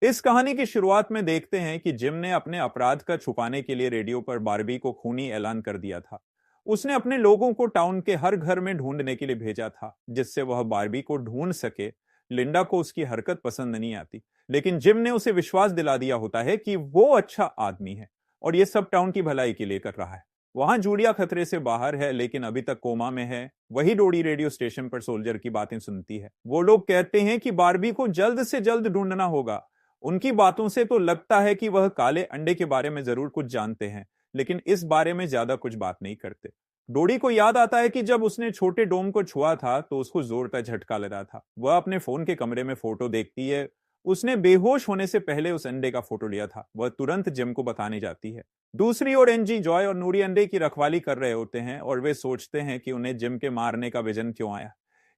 इस कहानी की शुरुआत में देखते हैं कि जिम ने अपने अपराध का छुपाने के लिए रेडियो पर बारबी को खूनी ऐलान कर दिया था। उसने अपने लोगों को टाउन के हर घर में ढूंढने के लिए भेजा था जिससे वह बारबी को ढूंढ सके। लिंडा को उसकी हरकत पसंद नहीं आती, लेकिन जिम ने उसे विश्वास दिला दिया होता है कि वो अच्छा आदमी है और ये सब टाउन की भलाई के लिए कर रहा है। वहां जूलिया खतरे से बाहर है लेकिन अभी तक कोमा में है। वही डोडी रेडियो स्टेशन पर सोल्जर की बातें सुनती है। वो लोग कहते हैं कि बारबी को जल्द से जल्द ढूंढना होगा। उनकी बातों से तो लगता है कि वह काले अंडे के बारे में जरूर कुछ जानते हैं, लेकिन इस बारे में ज्यादा कुछ बात नहीं करते। डोडी को याद आता है कि जब उसने छोटे डोम को छुआ था तो उसको जोरदार झटका लगा था। वह अपने फोन के कमरे में फोटो देखती है। उसने बेहोश होने से पहले उस अंडे का फोटो लिया था। वह तुरंत जिम को बताने जाती है। दूसरी ओर एनजी, जॉय और नूरी अंडे की रखवाली कर रहे होते हैं और वे सोचते हैं कि उन्हें जिम के मारने का विजन क्यों आया।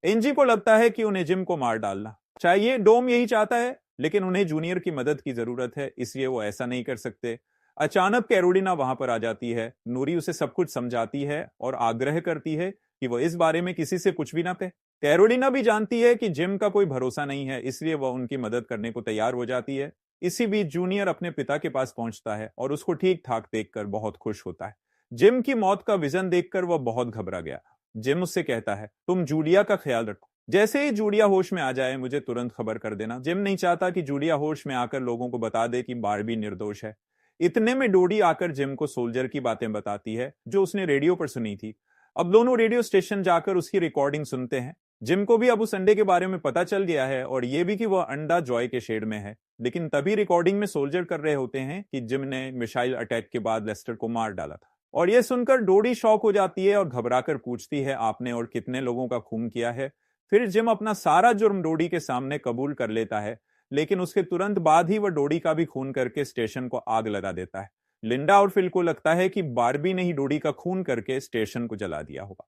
एनजी को लगता है कि उन्हें जिम को मार डालना चाहिए। डोम यही चाहता है, लेकिन उन्हें जूनियर की मदद की जरूरत है, इसलिए वो ऐसा नहीं कर सकते। अचानक कैरोलिना वहां पर आ जाती है। नूरी उसे सब कुछ समझाती है और आग्रह करती है कि वह इस बारे में किसी से कुछ भी ना कहे। कैरोलिना भी जानती है कि जिम का कोई भरोसा नहीं है, इसलिए वह उनकी मदद करने को तैयार हो जाती है। इसी बीच जूनियर अपने पिता के पास पहुंचता है और उसको ठीक ठाक देखकर बहुत खुश होता है। जिम की मौत का विजन देखकर वह बहुत घबरा गया। जिम उससे कहता है, तुम जूलिया का ख्याल रखो। जैसे ही जूलिया होश में आ जाए मुझे तुरंत खबर कर देना। जिम नहीं चाहता कि जूलिया होश में आकर लोगों को बता दे कि बारबी निर्दोष है। इतने में डोडी आकर जिम को सोल्जर की बातें बताती है जो उसने रेडियो पर सुनी थी। अब दोनों रेडियो स्टेशन जाकर उसकी रिकॉर्डिंग सुनते हैं। जिम को भी अब उस अंडे के बारे में पता चल गया है और यह भी कि वह अंडा जॉय के शेड में है। लेकिन तभी रिकॉर्डिंग में सोल्जर कर रहे होते हैं कि जिम ने मिसाइल अटैक के बाद लेस्टर को मार डाला था। और यह सुनकर डोडी शॉक हो जाती है और घबराकर पूछती है, आपने और कितने लोगों का खून किया है। फिर जिम अपना सारा जुर्म डोडी के सामने कबूल कर लेता है, लेकिन उसके तुरंत बाद ही वह डोडी का भी खून करके स्टेशन को आग लगा देता है। लिंडा और फिल को लगता है कि बारबी ने ही डोडी का खून करके स्टेशन को जला दिया होगा,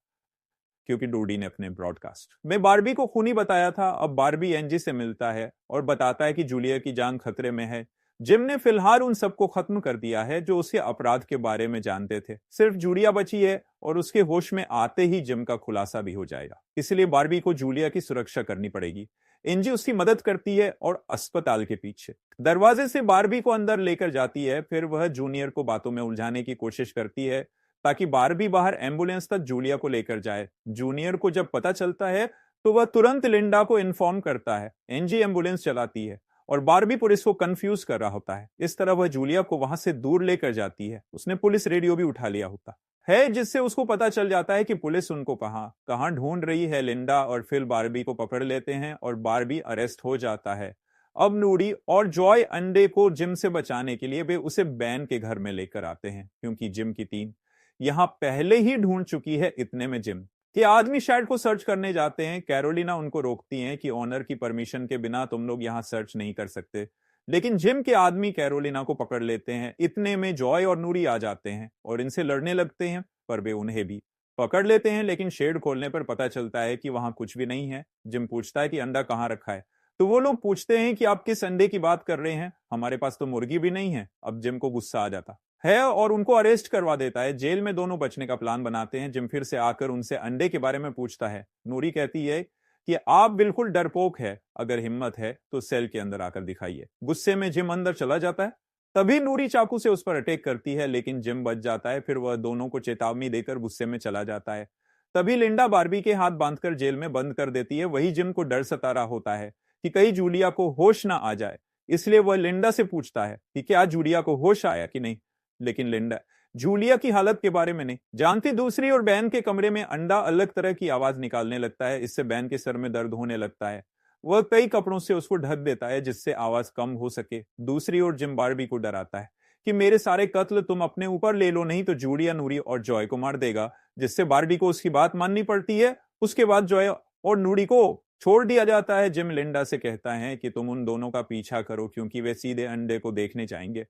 क्योंकि डोडी ने अपने ब्रॉडकास्ट में बारबी को खूनी बताया था। अब बारबी एनजी से मिलता है और बताता है कि जूलिया की जान खतरे में है। जिम ने फिलहाल उन सबको खत्म कर दिया है जो उसके अपराध के बारे में जानते थे। सिर्फ जूलिया बची है और उसके होश में आते ही जिम का खुलासा भी हो जाएगा। इसलिए बारबी को जूलिया की सुरक्षा करनी पड़ेगी। एनजी उसकी मदद करती है और अस्पताल के पीछे दरवाजे से बारबी को अंदर लेकर जाती है। फिर वह जूनियर को बातों में उलझाने की कोशिश करती है ताकि बारबी बाहर एम्बुलेंस तक जूलिया को लेकर जाए। जूनियर को जब पता चलता है तो वह तुरंत लिंडा को इन्फॉर्म करता है। एनजी एम्बुलेंस चलाती है और बारबी पुलिस को कंफ्यूज कर रहा होता है। इस तरह वह जूलिया को वहां से दूर लेकर जाती है। उसने पुलिस रेडियो भी उठा लिया होता है, जिससे उसको पता चल जाता है कि पुलिस उनको कहां कहां ढूंढ रही है। लिंडा और फिल बारबी को पकड़ लेते हैं और बारबी अरेस्ट हो जाता है। अब नूडी और जॉय अंडे को जिम से बचाने के लिए वे उसे बैन के घर में लेकर आते हैं, क्योंकि जिम की टीम यहां पहले ही ढूंढ चुकी है। इतने में जिम के आदमी शैड को सर्च करने जाते हैं। कैरोलिना उनको रोकती हैं कि ऑनर की परमिशन के बिना तुम लोग यहां सर्च नहीं कर सकते, लेकिन जिम के आदमी कैरोलिना को पकड़ लेते हैं। इतने में जॉय और नूरी आ जाते हैं और इनसे लड़ने लगते हैं, पर वे उन्हें भी पकड़ लेते हैं। लेकिन शेड खोलने पर पता चलता है कि वहां कुछ भी नहीं है। जिम पूछता है कि अंडा कहां रखा है, तो वो लोग पूछते हैं कि आप किस अंडे की बात कर रहे हैं, हमारे पास तो मुर्गी भी नहीं है। अब जिम को गुस्सा आ जाता है और उनको अरेस्ट करवा देता है। जेल में दोनों बचने का प्लान बनाते हैं। जिम फिर से आकर उनसे अंडे के बारे में पूछता है। नूरी कहती है कि आप बिल्कुल डरपोक है, अगर हिम्मत है तो सेल के अंदर आकर दिखाइए। गुस्से में जिम अंदर चला जाता है। तभी नूरी चाकू से उस पर अटैक करती है, लेकिन जिम बच जाता है। फिर वह दोनों को चेतावनी देकर गुस्से में चला जाता है। तभी लिंडा बारबी के हाथ बांधकर जेल में बंद कर देती है। वही जिम को डर सता रहा होता है कि कहीं जूलिया को होश ना आ जाए, इसलिए वह लिंडा से पूछता है कि क्या जूलिया को होश आया कि नहीं। लेकिन लिंडा जूलिया की हालत के बारे में नहीं जानती। दूसरी ओर बैन के कमरे में अंडा अलग तरह की आवाज निकालने लगता है। इससे बैन के सर में दर्द होने लगता है। वह कई कपड़ों से उसको ढक देता है जिससे आवाज कम हो सके। दूसरी ओर जिम बारबी को डराता है कि मेरे सारे कत्ल तुम अपने ऊपर ले लो, नहीं तो जूलिया, नूरी और जॉय को मार देगा। जिससे बारबी को उसकी बात माननी पड़ती है। उसके बाद जॉय और नूरी को छोड़ दिया जाता है। जिम लिंडा से कहता है कि तुम उन दोनों का पीछा करो, क्योंकि वे सीधे अंडे को देखने जाएंगे।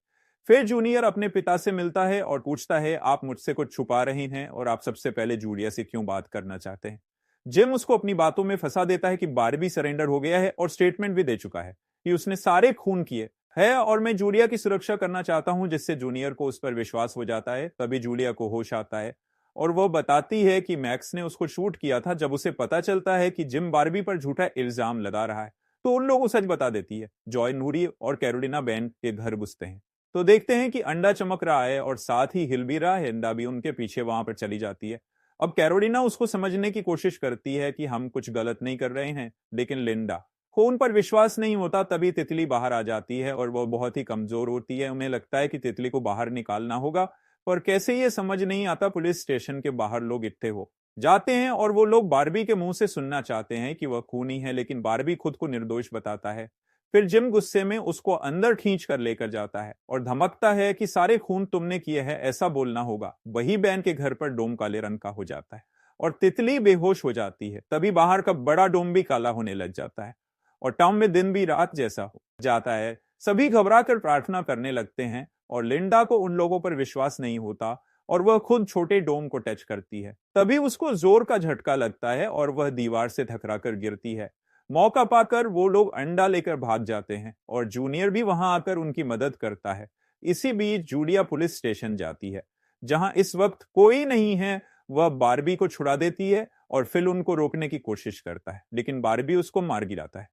फिर जूनियर अपने पिता से मिलता है और पूछता है, आप मुझसे कुछ छुपा रही हैं और आप सबसे पहले जूलिया से क्यों बात करना चाहते हैं। जिम उसको अपनी बातों में फंसा देता है कि बारबी सरेंडर हो गया है और स्टेटमेंट भी दे चुका है कि उसने सारे खून किए है और मैं जूलिया की सुरक्षा करना चाहता हूं, जिससे जूनियर को उस पर विश्वास हो जाता है। तभी जूलिया को होश आता है और वो बताती है कि मैक्स ने उसको शूट किया था। जब उसे पता चलता है कि जिम बारबी पर झूठा इल्जाम लगा रहा है तो उन लोगों को सच बता देती है। जॉय नूरी और कैरोलिना बैन के घर घुसते हैं तो देखते हैं कि अंडा चमक रहा है और साथ ही हिल भी रहा है। अंडा भी उनके पीछे वहां पर चली जाती है। अब कैरोलिना उसको समझने की कोशिश करती है कि हम कुछ गलत नहीं कर रहे हैं, लेकिन लिंडा को उन पर विश्वास नहीं होता। तभी तितली बाहर आ जाती है और वो बहुत ही कमजोर होती है। उन्हें लगता है कि तितली को बाहर निकालना होगा, पर कैसे ये समझ नहीं आता। पुलिस स्टेशन के बाहर लोग इकट्ठे हो जाते हैं और वो लोग बारबी के मुंह से सुनना चाहते हैं कि वह खूनी है, लेकिन बारबी खुद को निर्दोष बताता है। फिर जिम गुस्से में उसको अंदर खींच कर लेकर जाता है और धमकता है कि सारे खून तुमने किए हैं, ऐसा बोलना होगा। वही बैन के घर पर डोम काले रंग का हो जाता है और तितली बेहोश हो जाती है। तभी बाहर का बड़ा डोम भी काला होने लग जाता है और टाउन में दिन भी रात जैसा हो जाता है। सभी घबरा कर प्रार्थना करने लगते हैं और लिंडा को उन लोगों पर विश्वास नहीं होता और वह खुद छोटे डोम को टच करती है। तभी उसको जोर का झटका लगता है और वह दीवार से टकरा कर गिरती है। मौका पाकर वो लोग अंडा लेकर भाग जाते हैं और जूनियर भी वहां आकर उनकी मदद करता है। इसी बीच जूलिया पुलिस स्टेशन जाती है, जहां इस वक्त कोई नहीं है। वह बारबी को छुड़ा देती है और फिर उनको रोकने की कोशिश करता है, लेकिन बारबी उसको मार गिराता है।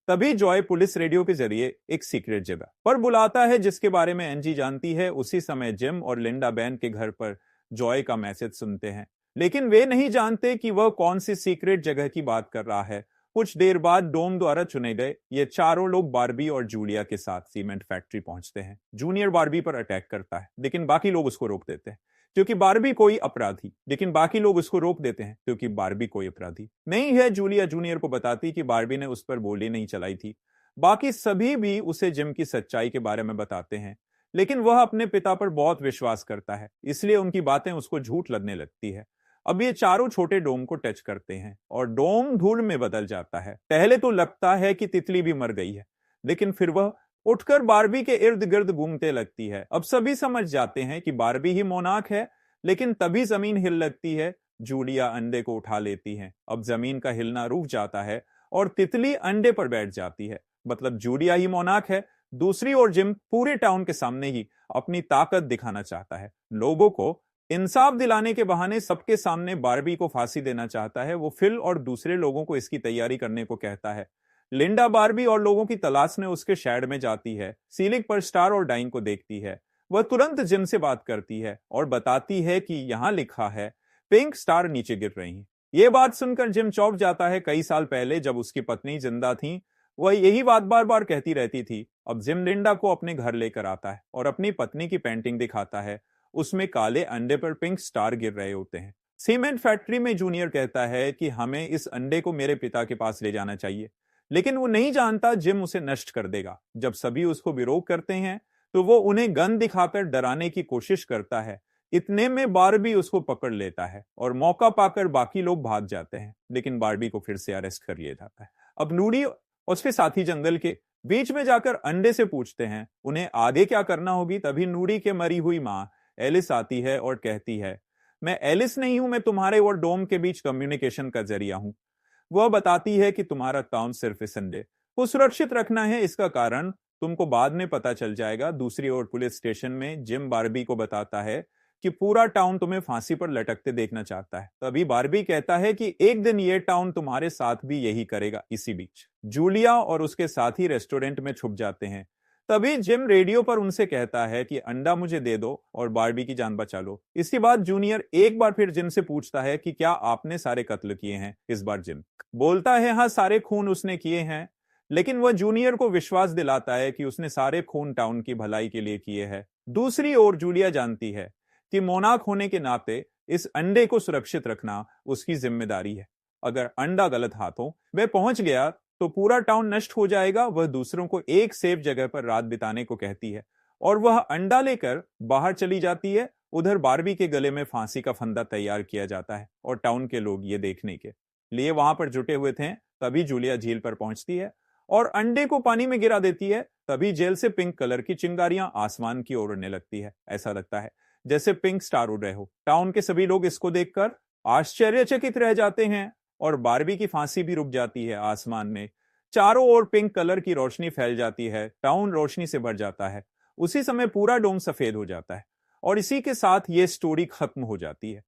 तभी जॉय पुलिस रेडियो के जरिए एक सीक्रेट जगह पर बुलाता है जिसके बारे में एनजी जानती है। उसी समय जिम और लिंडा बैन के घर पर जॉय का मैसेज सुनते हैं, लेकिन वे नहीं जानते कि वह कौन सी सीक्रेट जगह की बात कर रहा है। कुछ देर बाद डोम द्वारा चुने गए ये चारों लोग बारबी और जूलिया के साथ सीमेंट फैक्ट्री पहुंचते हैं। जूनियर बारबी पर अटैक करता है, लेकिन बाकी लोग उसको रोक देते हैं क्योंकि बारबी कोई अपराधी, लेकिन बाकी लोग उसको रोक देते हैं क्योंकि बारबी कोई अपराधी नहीं है। जूलिया जूनियर को बताती कि बारबी ने उस पर गोली नहीं चलाई थी। बाकी सभी भी उसे जिम की सच्चाई के बारे में बताते हैं, लेकिन वह अपने पिता पर बहुत विश्वास करता है, इसलिए उनकी बातें उसको झूठ लगने लगती है। अब ये चारों छोटे डोम को टच करते हैं और डोम धूल में बदल जाता है। पहले तो लगता है कि तितली भी मर गई है, लेकिन फिर वह उठकर बारबी के इर्द गिर्द घूमते लगती है। अब सभी समझ जाते हैं कि बारबी ही मोनार्क है, लेकिन तभी जमीन हिल लगती है। जूलिया अंडे को उठा लेती है। अब जमीन का हिलना रुक जाता है और तितली अंडे पर बैठ जाती है। मतलब जूलिया ही मोनार्क है। दूसरी ओर जिम पूरे टाउन के सामने ही अपनी ताकत दिखाना चाहता है। लोगों को इंसाफ दिलाने के बहाने सबके सामने बारबी को फांसी देना चाहता है। वो फिल और दूसरे लोगों को इसकी तैयारी करने को कहता है। लिंडा बारबी और लोगों की तलाश में उसके शेड में जाती है। सीलिंग पर स्टार और डाइन को देखती है। वह तुरंत जिम से बात करती है और बताती है कि यहां लिखा है पिंक स्टार नीचे गिर रही हैं। ये बात सुनकर जिम चौंक जाता है। कई साल पहले जब उसकी पत्नी जिंदा थी, वह यही बात बार बार कहती रहती थी। अब जिम लिंडा को अपने घर लेकर आता है और अपनी पत्नी की पेंटिंग दिखाता है। उसमें काले अंडे पर पिंक स्टार गिर रहे होते हैं। सीमेंट फैक्ट्री में जूनियर कहता है कि हमें इस अंडे को मेरे पिता के पास ले जाना चाहिए, लेकिन वो नहीं जानता जिम उसे नष्ट कर देगा। जब सभी उसको विरोध करते हैं तो वो उन्हें गन दिखाकर डराने की कोशिश करता है। इतने में बारबी उसको पकड़ लेता है और मौका पाकर बाकी लोग भाग जाते हैं, लेकिन बारबी को फिर से अरेस्ट कर लिया जाता है। अब नूरी और उसके साथी जंगल के बीच में जाकर अंडे से पूछते हैं उन्हें आगे क्या करना होगी। तभी नूरी के मरी हुई मां एलिस आती है और कहती है, मैं एलिस नहीं हूं, मैं तुम्हारे और डोम के बीच कम्युनिकेशन का जरिया हूं। वह बताती है कि तुम्हारा टाउन सिर्फ इस अंडे को सुरक्षित रखना है, इसका कारण तुमको बाद में पता चल जाएगा। दूसरी ओर पुलिस स्टेशन में जिम बारबी को बताता है कि पूरा टाउन तुम्हें फांसी पर लटकते देखना चाहता है। तभी बारबी कहता है कि एक दिन ये टाउन तुम्हारे साथ भी यही करेगा। इसी बीच जूलिया और उसके साथी रेस्टोरेंट में छुप जाते हैं। तभी जिम रेडियो पर उनसे कहता है कि अंडा मुझे दे दो और बारबी की जान बचा लो। इसके बाद जूनियर एक बार फिर जिम से पूछता है कि क्या आपने सारे कत्ल किए हैं। इस बार जिम बोलता है हाँ, सारे खून उसने किए हैं, लेकिन वह जूनियर को विश्वास दिलाता है कि उसने सारे खून टाउन की भलाई के लिए किए हैं। दूसरी ओर जूलिया जानती है कि मोनार्क होने के नाते इस अंडे को सुरक्षित रखना उसकी जिम्मेदारी है। अगर अंडा गलत हाथों में पहुंच गया तो पूरा टाउन नष्ट हो जाएगा। वह दूसरों को एक सेफ जगह पर रात बिताने को कहती है और वह अंडा लेकर बाहर चली जाती है। उधर बारबी के गले में फांसी का फंदा तैयार किया जाता है और टाउन के लोग ये देखने के लिए वहां पर जुटे हुए थे। तभी जूलिया झील पर पहुंचती है और अंडे को पानी में गिरा देती है। तभी जेल से पिंक कलर की चिंगारियां आसमान की ओर उड़ने लगती है। ऐसा लगता है जैसे पिंक स्टार उड़ रहे हो। टाउन के सभी लोग इसको देखकर आश्चर्यचकित रह जाते हैं और बारबी की फांसी भी रुक जाती है। आसमान में चारों ओर पिंक कलर की रोशनी फैल जाती है। टाउन रोशनी से भर जाता है। उसी समय पूरा डोम सफेद हो जाता है और इसी के साथ ये स्टोरी खत्म हो जाती है।